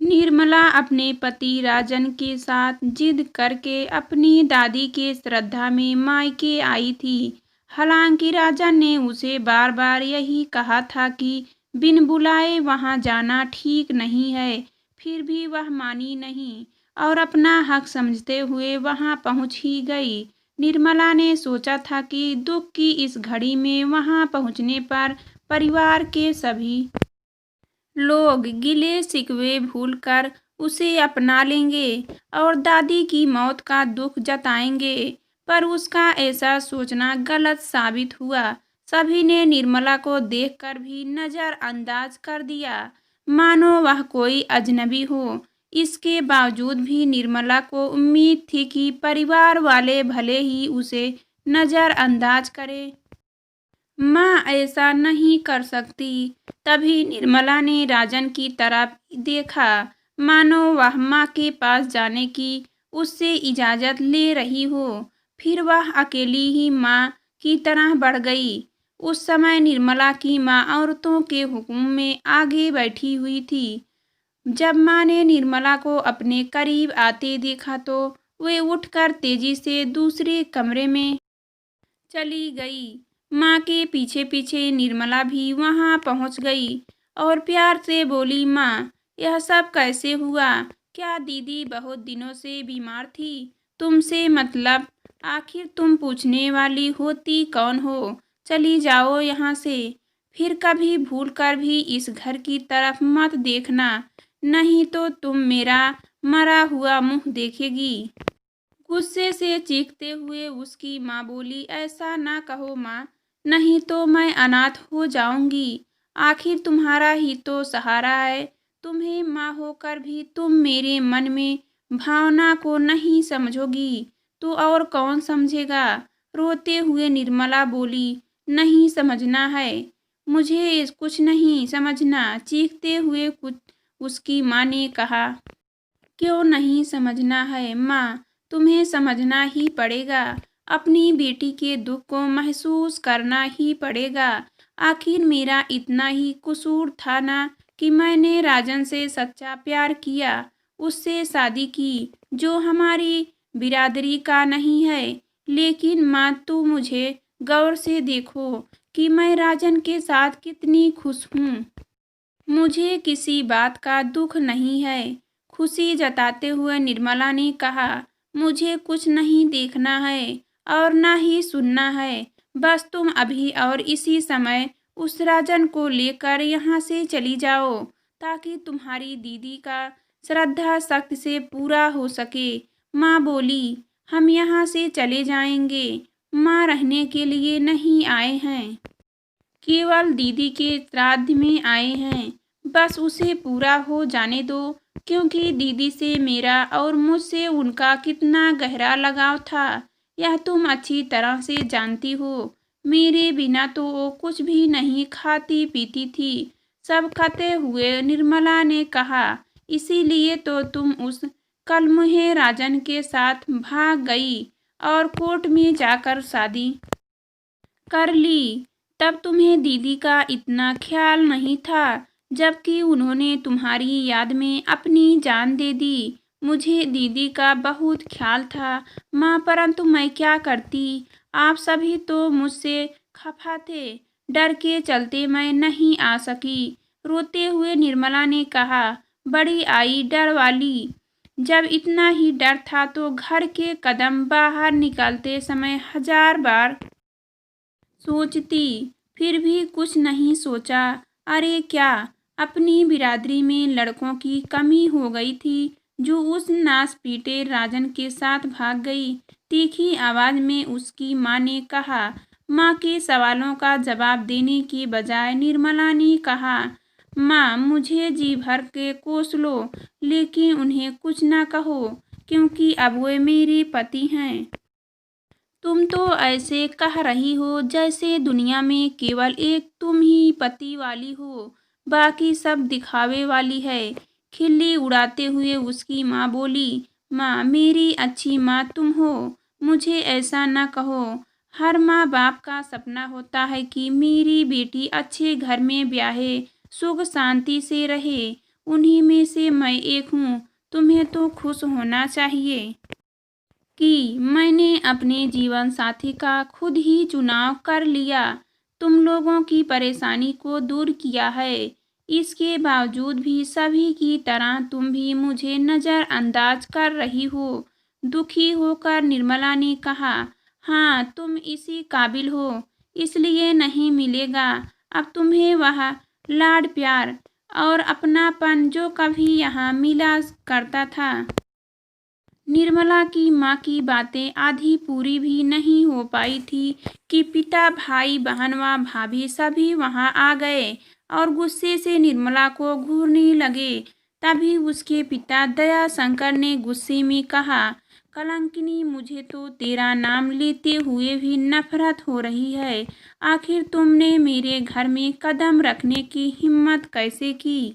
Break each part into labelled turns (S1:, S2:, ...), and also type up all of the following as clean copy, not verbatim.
S1: निर्मला अपने पति राजन के साथ जिद करके अपनी दादी के श्राद्ध में मायके आई थी। हालांकि राजन ने उसे बार बार यही कहा था कि बिन बुलाए वहां जाना ठीक नहीं है, फिर भी वह मानी नहीं और अपना हक समझते हुए वहां पहुंच ही गई। निर्मला ने सोचा था कि दुख की इस घड़ी में वहां पहुंचने पर परिवार के सभी लोग गिले शिकवे भूलकर उसे अपना लेंगे और दादी की मौत का दुख जताएंगे, पर उसका ऐसा सोचना गलत साबित हुआ। सभी ने निर्मला को देखकर भी नजरअंदाज कर दिया, मानो वह कोई अजनबी हो। इसके बावजूद भी निर्मला को उम्मीद थी कि परिवार वाले भले ही उसे नजरअंदाज करें, माँ ऐसा नहीं कर सकती। तभी निर्मला ने राजन की तरफ देखा, मानो वह माँ के पास जाने की उससे इजाज़त ले रही हो। फिर वह अकेली ही माँ की तरह बढ़ गई। उस समय निर्मला की माँ औरतों के हुक्म में आगे बैठी हुई थी। जब माँ ने निर्मला को अपने करीब आते देखा तो वे उठकर तेजी से दूसरे कमरे में चली गई। माँ के पीछे पीछे निर्मला भी वहां पहुंच गई और प्यार से बोली, माँ यह सब कैसे हुआ? क्या दीदी बहुत दिनों से बीमार थी? तुमसे मतलब, आखिर तुम पूछने वाली होती कौन हो? चली जाओ यहाँ से। फिर कभी भूल कर भी इस घर की तरफ मत देखना, नहीं तो तुम मेरा मरा हुआ मुंह देखेगी। गुस्से से चीखते हुए उसकी माँ बोली, ऐसा ना कहो माँ, नहीं तो मैं अनाथ हो जाऊंगी। आखिर तुम्हारा ही तो सहारा है। तुम्हें माँ होकर भी तुम मेरे मन में भावना को नहीं समझोगी तो और कौन समझेगा? रोते हुए निर्मला बोली, नहीं समझना है मुझे, कुछ नहीं समझना। चीखते हुए कुछ उसकी माँ ने कहा, क्यों नहीं समझना है माँ, तुम्हें समझना ही पड़ेगा। अपनी बेटी के दुख को महसूस करना ही पड़ेगा। आखिर मेरा इतना ही कसूर था ना कि मैंने राजन से सच्चा प्यार किया, उससे शादी की जो हमारी बिरादरी का नहीं है। लेकिन माँ, तू मुझे गौर से देखो कि मैं राजन के साथ कितनी खुश हूँ। मुझे किसी बात का दुख नहीं है। खुशी जताते हुए निर्मला ने कहा, मुझे कुछ नहीं देखना है और ना ही सुनना है। बस तुम अभी और इसी समय उस राजन को लेकर यहाँ से चली जाओ, ताकि तुम्हारी दीदी का श्रद्धा सख्त से पूरा हो सके। माँ बोली, हम यहाँ से चले जाएंगे। माँ रहने के लिए नहीं आए हैं, केवल दीदी के श्राद्ध में आए हैं। बस उसे पूरा हो जाने दो, क्योंकि दीदी से मेरा और मुझसे उनका कितना गहरा लगाव था, यह तुम अच्छी तरह से जानती हो। मेरे बिना तो वो कुछ भी नहीं खाती पीती थी। सब खाते हुए निर्मला ने कहा, इसीलिए तो तुम उस कलमुहे राजन के साथ भाग गई और कोर्ट में जाकर शादी कर ली। तब तुम्हें दीदी का इतना ख्याल नहीं था, जबकि उन्होंने तुम्हारी याद में अपनी जान दे दी। मुझे दीदी का बहुत ख्याल था माँ, परंतु मैं क्या करती? आप सभी तो मुझसे खफा थे। डर के चलते मैं नहीं आ सकी। रोते हुए निर्मला ने कहा, बड़ी आई डर वाली। जब इतना ही डर था तो घर के कदम बाहर निकलते समय हजार बार सोचती, फिर भी कुछ नहीं सोचा। अरे क्या अपनी बिरादरी में लड़कों की कमी हो गई थी जो उस नास पीटे राजन के साथ भाग गई? तीखी आवाज में उसकी माँ ने कहा। माँ के सवालों का जवाब देने के बजाय निर्मला ने कहा, माँ मुझे जी भर के कोस लो, लेकिन उन्हें कुछ ना कहो, क्योंकि अब वे मेरे पति हैं। तुम तो ऐसे कह रही हो जैसे दुनिया में केवल एक तुम ही पति वाली हो, बाकी सब दिखावे वाली है। खिल्ली उड़ाते हुए उसकी माँ बोली, माँ मेरी अच्छी माँ तुम हो, मुझे ऐसा न कहो। हर माँ बाप का सपना होता है कि मेरी बेटी अच्छे घर में ब्याहे, सुख शांति से रहे। उन्हीं में से मैं एक हूँ। तुम्हें तो खुश होना चाहिए कि मैंने अपने जीवन साथी का खुद ही चुनाव कर लिया, तुम लोगों की परेशानी को दूर किया है। इसके बावजूद भी सभी की तरह तुम भी मुझे नज़रअंदाज कर रही हो। दुखी होकर निर्मला ने कहा, हाँ, तुम इसी काबिल हो, इसलिए नहीं मिलेगा अब तुम्हें वह लाड प्यार और अपनापन जो कभी यहाँ मिला करता था। निर्मला की माँ की बातें आधी पूरी भी नहीं हो पाई थी कि पिता, भाई, बहन व भाभी सभी वहां आ गए और गुस्से से निर्मला को घूरने लगे। तभी उसके पिता दयाशंकर ने गुस्से में कहा, कलंकिनी, मुझे तो तेरा नाम लेते हुए भी नफरत हो रही है। आखिर तुमने मेरे घर में कदम रखने की हिम्मत कैसे की?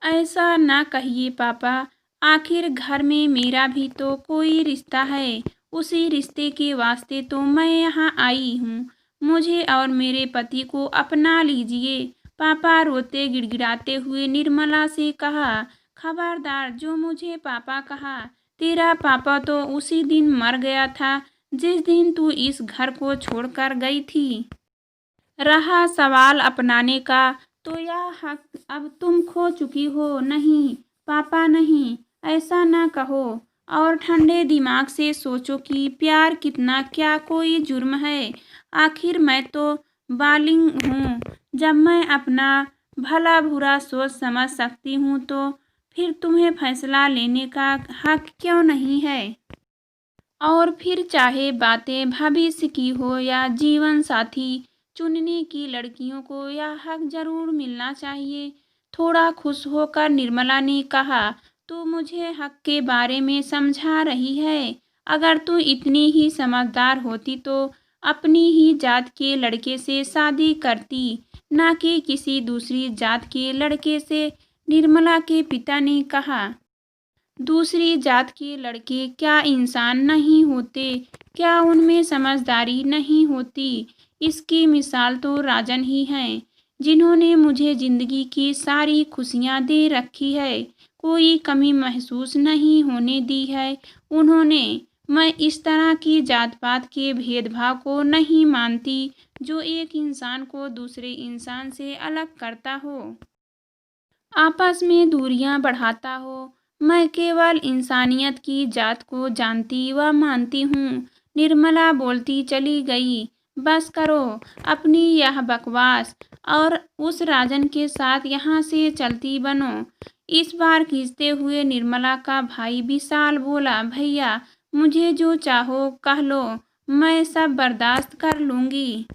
S1: ऐसा ना कहिए पापा, आखिर घर में मेरा भी तो कोई रिश्ता है। उसी रिश्ते के वास्ते तो मैं यहाँ आई हूँ। मुझे और मेरे पति को अपना लीजिए। पापा रोते गिड़गिड़ाते हुए निर्मला से कहा, खबरदार, जो मुझे पापा कहा। तेरा पापा तो उसी दिन मर गया था जिस दिन तू इस घर को छोड़कर गई थी। रहा सवाल अपनाने का, तो यह हक अब तुम खो चुकी हो। नहीं पापा, नहीं, ऐसा ना कहो और ठंडे दिमाग से सोचो कि प्यार कितना, क्या कोई जुर्म है? आखिर मैं तो बालिग हूँ। जब मैं अपना भला बुरा सोच समझ सकती हूँ तो फिर तुम्हें फैसला लेने का हक क्यों नहीं है? और फिर चाहे बातें भविष्य की हो या जीवन साथी चुनने की, लड़कियों को यह हक जरूर मिलना चाहिए। थोड़ा खुश होकर निर्मला ने कहा, तू मुझे हक के बारे में समझा रही है? अगर तू इतनी ही समझदार होती तो अपनी ही जात के लड़के से शादी करती, ना कि किसी दूसरी जात के लड़के से। निर्मला के पिता ने कहा, दूसरी जात के लड़के क्या इंसान नहीं होते? क्या उनमें समझदारी नहीं होती? इसकी मिसाल तो राजन ही हैं, जिन्होंने मुझे जिंदगी की सारी खुशियां दे रखी है, कोई कमी महसूस नहीं होने दी है उन्होंने। मैं इस तरह की जात पात के भेदभाव को नहीं मानती जो एक इंसान को दूसरे इंसान से अलग करता हो, आपस में दूरियां बढ़ाता हो। मैं केवल इंसानियत की जात को जानती व मानती हूँ। निर्मला बोलती चली गई, बस करो अपनी यह बकवास और उस राजन के साथ यहाँ से चलती बनो। इस बार खींचते हुए निर्मला का भाई विशाल बोला, भैया, मुझे जो चाहो कह लो, मैं सब बर्दाश्त कर लूँगी,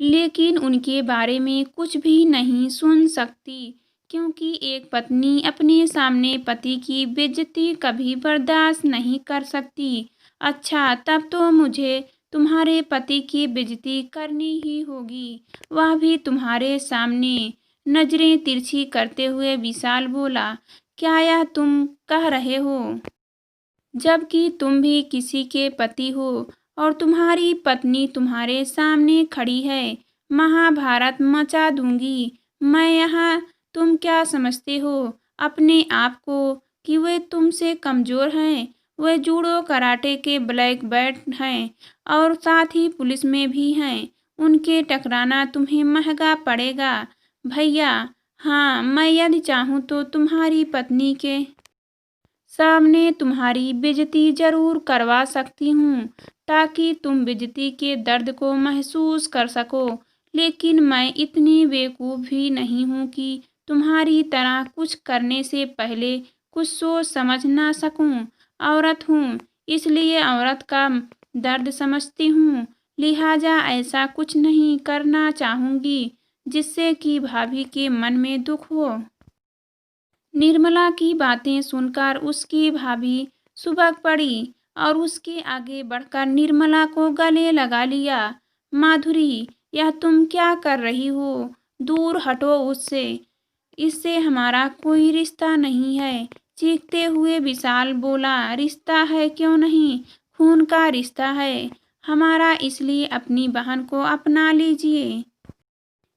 S1: लेकिन उनके बारे में कुछ भी नहीं सुन सकती, क्योंकि एक पत्नी अपने सामने पति की बेइज्जती कभी बर्दाश्त नहीं कर सकती। अच्छा, तब तो मुझे तुम्हारे पति की बेइज्जती करनी ही होगी, वह भी तुम्हारे सामने। नजरें तिरछी करते हुए विशाल बोला, क्या यह तुम कह रहे हो? जबकि तुम भी किसी के पति हो और तुम्हारी पत्नी तुम्हारे सामने खड़ी है। महाभारत मचा दूंगी मैं यहाँ। तुम क्या समझते हो अपने आप को कि वे तुमसे कमज़ोर हैं? वे जूडो कराटे के ब्लैक बेल्ट हैं और साथ ही पुलिस में भी हैं। उनके टकराना तुम्हें महंगा पड़ेगा भैया। हाँ, मैं यदि चाहूँ तो तुम्हारी पत्नी के सामने तुम्हारी बेइज्जती जरूर करवा सकती हूँ, ताकि तुम बेइज्जती के दर्द को महसूस कर सको। लेकिन मैं इतनी बेवकूफ़ भी नहीं हूँ कि तुम्हारी तरह कुछ करने से पहले कुछ सोच समझ ना सकूँ। औरत हूँ, इसलिए औरत का दर्द समझती हूँ, लिहाजा ऐसा कुछ नहीं करना चाहूँगी जिससे कि भाभी के मन में दुख हो। निर्मला की बातें सुनकर उसकी भाभी सुबक पड़ी और उसके आगे बढ़कर निर्मला को गले लगा लिया। माधुरी, यह तुम क्या कर रही हो? दूर हटो उससे, इससे हमारा कोई रिश्ता नहीं है। चीखते हुए विशाल बोला, रिश्ता है क्यों नहीं, खून का रिश्ता है हमारा, इसलिए अपनी बहन को अपना लीजिए।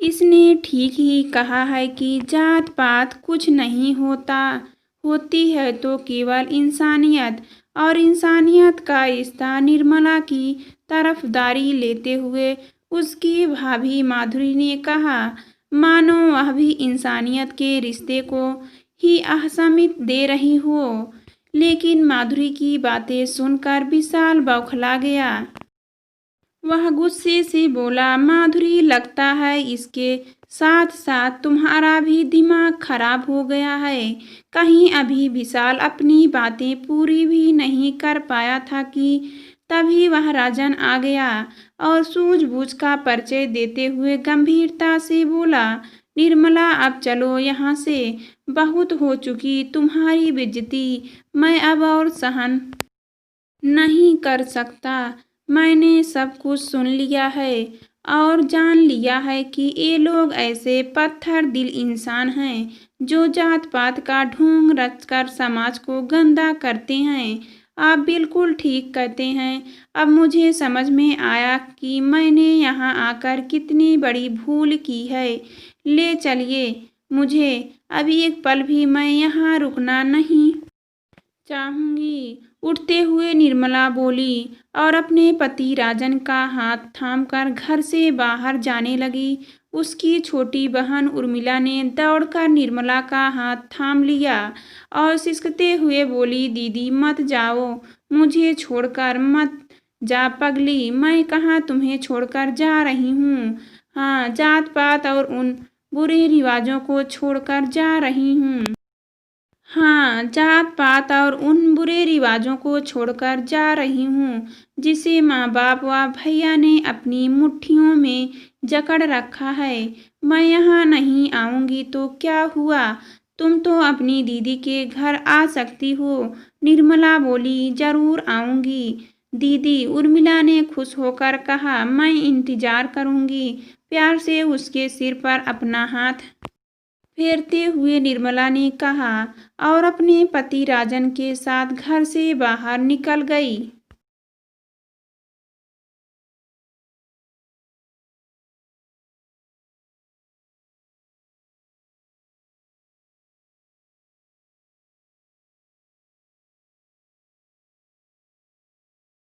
S1: इसने ठीक ही कहा है कि जात पात कुछ नहीं होता, होती है तो केवल इंसानियत। और इंसानियत का रिश्ता निर्मला की तरफदारी लेते हुए उसकी भाभी माधुरी ने कहा, मानो वह भी इंसानियत के रिश्ते को ही अहमियत दे रही हो। लेकिन माधुरी की बातें सुनकर विशाल बौखला गया। वह गुस्से से बोला, माधुरी, लगता है इसके साथ साथ तुम्हारा भी दिमाग खराब हो गया है। कहीं अभी विशाल अपनी बातें पूरी भी नहीं कर पाया था कि तभी वह राजन आ गया और सूझबूझ का परिचय देते हुए गंभीरता से बोला, निर्मला, अब चलो यहाँ से। बहुत हो चुकी तुम्हारी बेइज्जती, मैं अब और सहन नहीं कर सकता। मैंने सब कुछ सुन लिया है और जान लिया है कि ये लोग ऐसे पत्थर दिल इंसान हैं जो जात पात का ढोंग रचकर समाज को गंदा करते हैं। आप बिल्कुल ठीक कहते हैं। अब मुझे समझ में आया कि मैंने यहाँ आकर कितनी बड़ी भूल की है। ले चलिए मुझे, अभी एक पल भी मैं यहाँ रुकना नहीं चाहूंगी। उठते हुए निर्मला बोली और अपने पति राजन का हाथ थामकर घर से बाहर जाने लगी। उसकी छोटी बहन उर्मिला ने दौड़कर निर्मला का हाथ थाम लिया और सिसकते हुए बोली, दीदी मत जाओ, मुझे छोड़कर मत जा पगली। मैं कहाँ तुम्हें छोड़कर जा रही हूँ। हाँ, जात पात और उन बुरे रिवाजों को छोड़कर जा रही हूँ। हाँ, जात पात और उन बुरे रिवाजों को छोड़कर जा रही हूँ जिसे माँ बाप व भैया ने अपनी मुट्ठियों में जकड़ रखा है। मैं यहाँ नहीं आऊँगी तो क्या हुआ, तुम तो अपनी दीदी के घर आ सकती हो। निर्मला बोली, जरूर आऊँगी दीदी। उर्मिला ने खुश होकर कहा, मैं इंतजार करूँगी। प्यार से उसके सिर पर अपना हाथ फेरते हुए निर्मला ने कहा और अपने पति राजन के साथ घर से बाहर निकल गई।